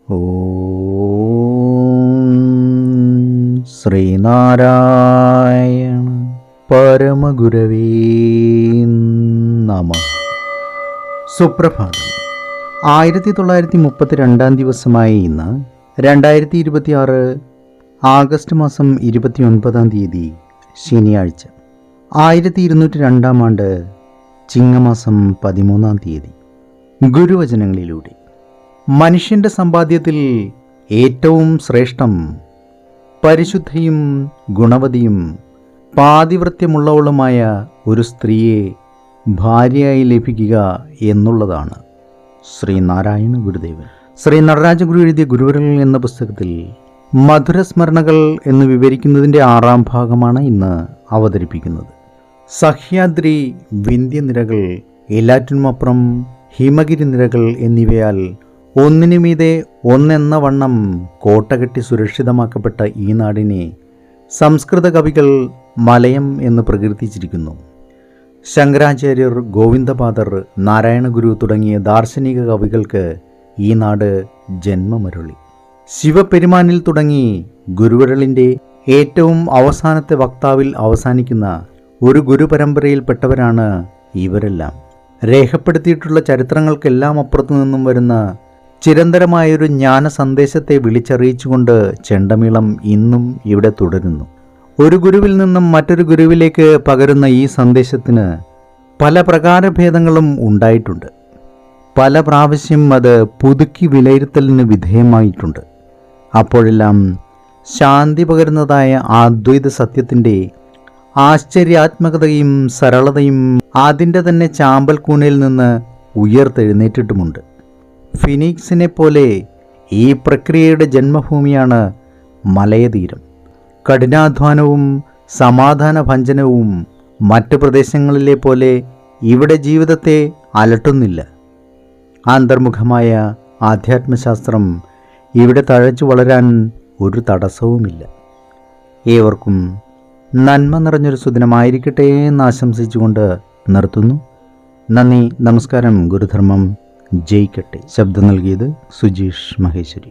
ഓം ശ്രീനാരായണ പരമഗുരവേ നമഃ. സുപ്രഭാതം. 1932 ദിവസമായ ഇന്ന് 2026 ആഗസ്റ്റ് മാസം 29 ശനിയാഴ്ച, 1202 ചിങ്ങമാസം 13 ഗുരുവചനങ്ങളിലൂടെ. മനുഷ്യൻ്റെ സമ്പാദ്യത്തിൽ ഏറ്റവും ശ്രേഷ്ഠം പരിശുദ്ധയും ഗുണവതിയും പാതിവൃത്യമുള്ളവളുമായ ഒരു സ്ത്രീയെ ഭാര്യയായി ലഭിക്കുക എന്നുള്ളതാണ്. ശ്രീനാരായണ ഗുരുദേവൻ. ശ്രീ നടരാജ ഗുരു എഴുതിയ ഗുരുവരങ്ങൾ എന്ന പുസ്തകത്തിൽ മധുരസ്മരണകൾ എന്ന് വിവരിക്കുന്നതിൻ്റെ 6ാം ഭാഗമാണ് ഇന്ന് അവതരിപ്പിക്കുന്നത്. സഹ്യാദ്രി, വിന്ധ്യനിരകൾ, എല്ലാറ്റിനുമപ്പുറം ഹിമഗിരി നിരകൾ എന്നിവയാൽ ഒന്നിനുമീതെ ഒന്നെന്ന വണ്ണം കോട്ടകെട്ടി സുരക്ഷിതമാക്കപ്പെട്ട ഈ നാടിനെ സംസ്കൃത കവികൾ മലയം എന്ന് പ്രകീർത്തിച്ചിരിക്കുന്നു. ശങ്കരാചാര്യർ, ഗോവിന്ദപാദർ, നാരായണഗുരു തുടങ്ങിയ ദാർശനിക കവികൾക്ക് ഈ നാട് ജന്മമരുളി. ശിവപെരുമാനിൽ തുടങ്ങി ഗുരുവരളിൻ്റെ ഏറ്റവും അവസാനത്തെ വക്താവിൽ അവസാനിക്കുന്ന ഒരു ഗുരുപരമ്പരയിൽപ്പെട്ടവരാണ് ഇവരെല്ലാം. രേഖപ്പെടുത്തിയിട്ടുള്ള ചരിത്രങ്ങൾക്കെല്ലാം അപ്പുറത്തു നിന്നും വരുന്ന ചിരന്തരമായൊരു ജ്ഞാന സന്ദേശത്തെ വിളിച്ചറിയിച്ചുകൊണ്ട് ചെണ്ടമേളം ഇന്നും ഇവിടെ തുടരുന്നു. ഒരു ഗുരുവിൽ നിന്നും മറ്റൊരു ഗുരുവിലേക്ക് പകരുന്ന ഈ സന്ദേശത്തിന് പല പ്രകാരഭേദങ്ങളും ഉണ്ടായിട്ടുണ്ട്. പല പ്രാവശ്യം അത് പുതുക്കി വിലയിരുത്തലിന് വിധേയമായിട്ടുണ്ട്. അപ്പോഴെല്ലാം ശാന്തി പകരുന്നതായ അദ്വൈത സത്യത്തിൻ്റെ ആശ്ചര്യാത്മകതയും സരളതയും അതിൻ്റെ തന്നെ ചാമ്പൽ കൂനയിൽ നിന്ന് ഉയർത്തെഴുന്നേറ്റിട്ടുമുണ്ട്. ഫിനിക്സിനെ പോലെ ഈ പ്രക്രിയയുടെ ജന്മഭൂമിയാണ് മലയതീരം. കഠിനാധ്വാനവും സമാധാന ഭഞ്ജനവും മറ്റ് പ്രദേശങ്ങളിലെ പോലെ ഇവിടെ ജീവിതത്തെ അലട്ടുന്നില്ല. അന്തർമുഖമായ ആധ്യാത്മശാസ്ത്രം ഇവിടെ തഴച്ചു വളരാൻ ഒരു തടസ്സവുമില്ല. ഏവർക്കും നന്മ നിറഞ്ഞൊരു സുദിനമായിരിക്കട്ടെ എന്ന് ആശംസിച്ചുകൊണ്ട് നിർത്തുന്നു. നന്ദി, നമസ്കാരം. ഗുരുധർമ്മം ജയിക്കട്ടെ. ശബ്ദം നൽകിയത് സുജീഷ് മഹേശ്വരി.